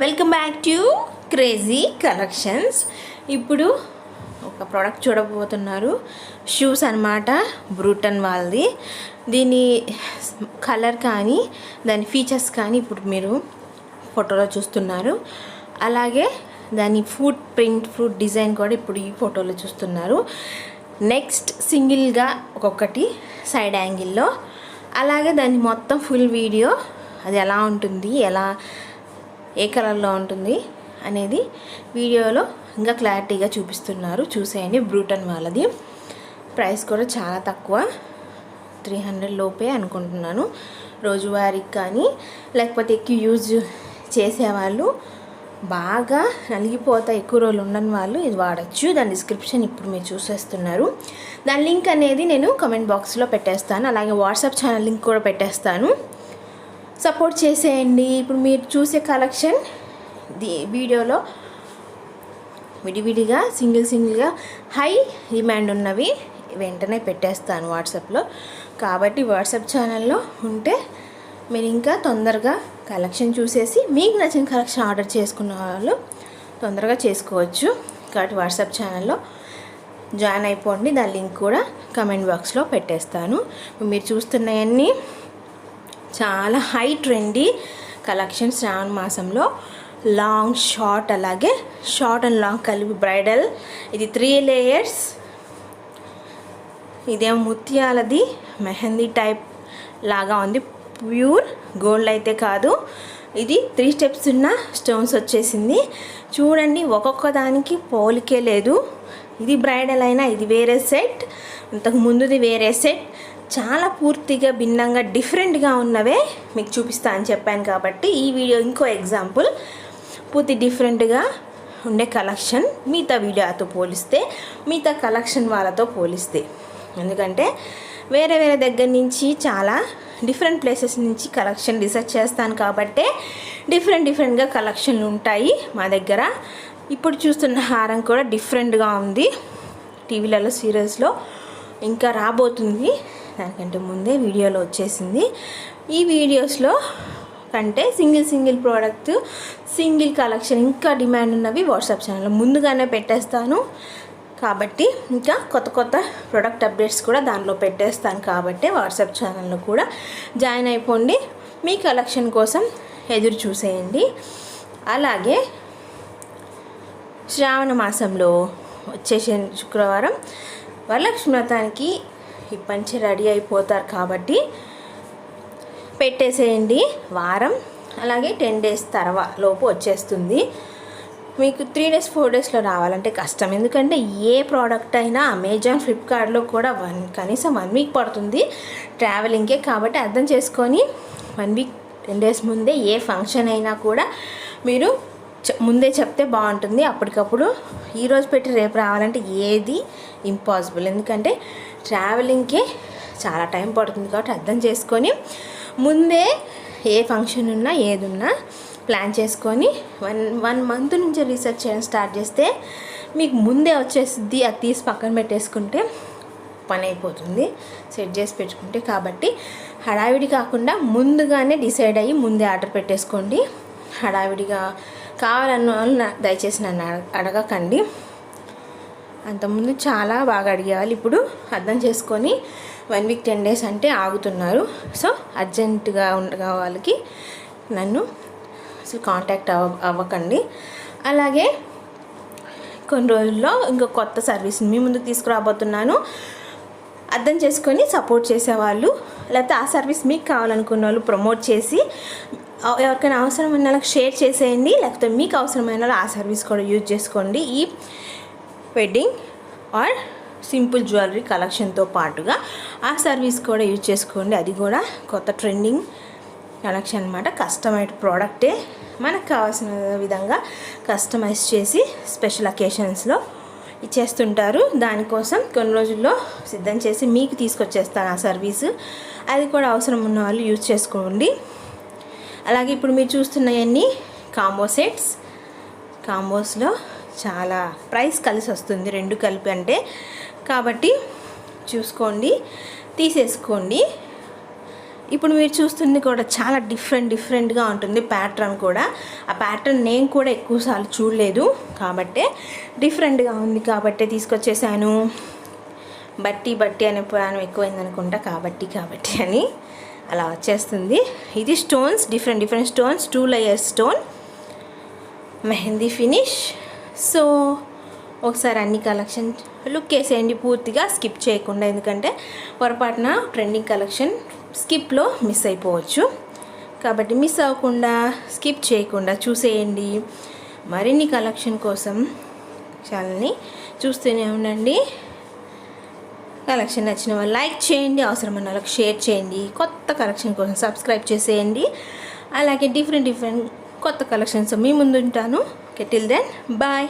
Welcome back to crazy collections. ఇప్పుడు ఒక product చూడబోతున్నారు. షూస్ అన్నమాట, బ్రూటన్ వాళ్ళది. దీని కలర్ కానీ దాని ఫీచర్స్ కానీ ఇప్పుడు మీరు ఫోటోలో చూస్తున్నారు. అలాగే దాని ఫుట్ డిజైన్ కూడా ఇప్పుడు ఈ ఫోటోలో చూస్తున్నారు. నెక్స్ట్ సింగిల్గా ఒక్కొక్కటి సైడ్ యాంగిల్లో, అలాగే దాని మొత్తం ఫుల్ వీడియో అది ఎలా ఉంటుంది, ఏ కలర్లో ఉంటుంది అనేది వీడియోలో ఇంకా క్లారిటీగా చూపిస్తున్నారు. చూసేయండి. బ్రూటన్ వాళ్ళది. ప్రైస్ కూడా చాలా తక్కువ, 300 లోపే అనుకుంటున్నాను. రోజువారీకి కానీ లేకపోతే ఎక్కువ యూజ్ చేసేవాళ్ళు, బాగా నలిగిపోతా ఎక్కువ రోజులు ఉండని వాళ్ళు ఇది వాడచ్చు. దాని డిస్క్రిప్షన్ ఇప్పుడు మీరు చూసేస్తున్నారు. దాని లింక్ అనేది నేను కామెంట్ బాక్స్లో పెట్టేస్తాను. అలాగే వాట్సాప్ ఛానల్ లింక్ కూడా పెట్టేస్తాను. సపోర్ట్ చేసేయండి. ఇప్పుడు మీరు చూసే కలెక్షన్ వీడియోలో విడివిడిగా సింగిల్గా హై డిమాండ్ ఉన్నవి వెంటనే పెట్టేస్తాను వాట్సాప్లో. కాబట్టి వాట్సాప్ ఛానల్లో ఉంటే మీరు ఇంకా తొందరగా కలెక్షన్ చూసేసి మీకు నచ్చిన కలెక్షన్ ఆర్డర్ చేసుకున్న వాళ్ళు తొందరగా చేసుకోవచ్చు. కాబట్టి వాట్సాప్ ఛానల్లో జాయిన్ అయిపోండి. దాని లింక్ కూడా కామెంట్ బాక్స్లో పెట్టేస్తాను. మీరు చూస్తున్నవన్నీ చాలా హై ట్రెండీ కలెక్షన్. శ్రావణ మాసంలో లాంగ్ షార్ట్, అలాగే షార్ట్ అండ్ లాంగ్ కలిపి బ్రైడల్. ఇది 3 లేయర్స్. ఇదేమో ముత్యాలది మెహందీ టైప్ లాగా ఉంది. ప్యూర్ గోల్డ్ అయితే కాదు. ఇది 3 స్టెప్స్ ఉన్న స్టోన్స్ వచ్చేసింది. చూడండి, ఒక్కొక్క దానికి పోలికే లేదు. ఇది బ్రైడల్ అయినా ఇది వేరే సెట్, అంతకు ముందుది వేరే సెట్. చాలా పూర్తిగా భిన్నంగా డిఫరెంట్గా ఉన్నవే మీకు చూపిస్తా అని చెప్పాను. కాబట్టి ఈ వీడియో ఇంకో ఎగ్జాంపుల్. పూర్తి డిఫరెంట్గా ఉండే కలెక్షన్ మిగతా వీడియోతో పోలిస్తే, మిగతా కలెక్షన్ వాళ్ళతో పోలిస్తే. ఎందుకంటే వేరే దగ్గర నుంచి చాలా డిఫరెంట్ ప్లేసెస్ నుంచి కలెక్షన్ రీసెర్చ్ చేస్తాను. కాబట్టి డిఫరెంట్గా కలెక్షన్లు ఉంటాయి మా దగ్గర. ఇప్పుడు చూస్తున్న హారం కూడా డిఫరెంట్గా ఉంది. టీవీలలో సీరియల్స్లో ఇంకా రాబోతుంది, దానికంటే ముందే వీడియోలో వచ్చేసింది. ఈ వీడియోస్లో కంటే సింగిల్ ప్రోడక్ట్, సింగిల్ కలెక్షన్ ఇంకా డిమాండ్ ఉన్నవి వాట్సాప్ ఛానల్లో ముందుగానే పెట్టేస్తాను. కాబట్టి ఇంకా కొత్త ప్రోడక్ట్ అప్డేట్స్ కూడా దానిలో పెట్టేస్తాను. కాబట్టి వాట్సాప్ ఛానల్లో కూడా జాయిన్ అయిపోండి. మీ కలెక్షన్ కోసం ఎదురు చూసేయండి. అలాగే శ్రావణ మాసంలో వచ్చేసే శుక్రవారం వరలక్ష్మి వ్రతానికి ఈ పంచి రెడీ అయిపోతారు. కాబట్టి పెట్టేసేయండి. వారం అలాగే 10 డేస్ తర్వాత లోపు వచ్చేస్తుంది. మీకు 3 డేస్ 4 డేస్లో రావాలంటే కష్టం. ఎందుకంటే ఏ ప్రోడక్ట్ అయినా అమెజాన్, ఫ్లిప్కార్ట్లో కూడా కనీసం 1 వీక్ పడుతుంది ట్రావెలింగ్కే. కాబట్టి అర్థం చేసుకొని 1 వీక్ 10 డేస్ ముందే ఏ ఫంక్షన్ అయినా కూడా మీరు ముందే చెప్తే బాగుంటుంది. అప్పటికప్పుడు ఈరోజు పెట్టి రేపు రావాలంటే ఏది ఇంపాసిబుల్. ఎందుకంటే ట్రావెలింగ్కే చాలా టైం పడుతుంది. కాబట్టి అర్థం చేసుకొని ముందే ఏ ఫంక్షన్ ఉన్నా ఏది ఉన్నా ప్లాన్ చేసుకొని 1 మంత్ నుంచి రీసెర్చ్ చేయడం స్టార్ట్ చేస్తే మీకు ముందే వచ్చేస్తుంది. అది తీసి పక్కన పెట్టేసుకుంటే పని అయిపోతుంది, సెట్ చేసి పెట్టుకుంటే. కాబట్టి హడావిడి కాకుండా ముందుగానే డిసైడ్ అయ్యి ముందే ఆర్డర్ పెట్టేసుకోండి. హడావిడిగా కావాలన్న వాళ్ళు దయచేసి నన్ను అడగకండి. అంతకుముందు చాలా బాగా అడిగేవాళ్ళు. ఇప్పుడు అర్థం చేసుకొని 1 వీక్ 10 డేస్ అంటే ఆగుతున్నారు. సో అర్జెంటుగా ఉండగా వాళ్ళకి నన్ను అసలు కాంటాక్ట్ అవ్వకండి. అలాగే కొన్ని రోజుల్లో ఇంకో కొత్త సర్వీస్ని మీ ముందుకు తీసుకురాబోతున్నాను. అర్థం చేసుకొని సపోర్ట్ చేసేవాళ్ళు, లేకపోతే ఆ సర్వీస్ మీకు కావాలనుకున్న వాళ్ళు ప్రమోట్ చేసి ఎవరికైనా అవసరమైన వాళ్ళకి షేర్ చేసేయండి. లేకపోతే మీకు అవసరమైన వాళ్ళు ఆ సర్వీస్ కూడా యూజ్ చేసుకోండి. ఈ వెడ్డింగ్ ఆర్ సింపుల్ జ్యువెలరీ కలెక్షన్తో పాటుగా ఆ సర్వీస్ కూడా యూజ్ చేసుకోండి. అది కూడా కొత్త ట్రెండింగ్ కలెక్షన్ అనమాట. కస్టమైజ్ ప్రోడక్టే మనకు కావాల్సిన విధంగా కస్టమైజ్ చేసి స్పెషల్ అకేషన్స్లో ఇచ్చేస్తుంటారు. దానికోసం కొన్ని రోజుల్లో సిద్ధం చేసి మీకు తీసుకొచ్చేస్తాను ఆ సర్వీసు. అది కూడా అవసరం ఉన్న వాళ్ళు యూజ్ చేసుకోండి. అలాగే ఇప్పుడు మీరు చూస్తున్నవన్నీ కాంబో సెట్స్. కాంబోస్లో చాలా ప్రైస్ కలిసి వస్తుంది 2 కలిపి అంటే. కాబట్టి చూసుకోండి, తీసేసుకోండి. ఇప్పుడు మీరు చూస్తుంది కూడా చాలా డిఫరెంట్గా ఉంటుంది ప్యాటర్న్ కూడా. ఆ ప్యాటర్న్ నేను కూడా ఎక్కువసార్లు చూడలేదు కాబట్టే డిఫరెంట్గా ఉంది కాబట్టే తీసుకొచ్చేసాను. బట్టి అనే పురాణం ఎక్కువైంది అనుకుంటా, కాబట్టి అని అలా వచ్చేస్తుంది. ఇది stones, different stones, 2 layers stone mehndi finish. So ఒకసారి అన్ని కలెక్షన్ లుక్ వేసేయండి పూర్తిగా, స్కిప్ చేయకుండా, ఎందుకంటే పొరపాటున ట్రెండింగ్ కలెక్షన్ స్కిప్లో మిస్ అయిపోవచ్చు. కాబట్టి మిస్ అవ్వకుండా, స్కిప్ చేయకుండా చూసేయండి. మరిన్ని కలెక్షన్ కోసం ఛానల్ని చూస్తూనే ఉండండి. కలెక్షన్ నచ్చిన వాళ్ళు లైక్ చేయండి, అవసరమైన వాళ్ళకి షేర్ చేయండి. కొత్త కలెక్షన్ కోసం సబ్స్క్రైబ్ చేసేయండి. అలాగే డిఫరెంట్ కొత్త కలెక్షన్స్ మీ ముందు ఉంటాను. Okay, till then bye.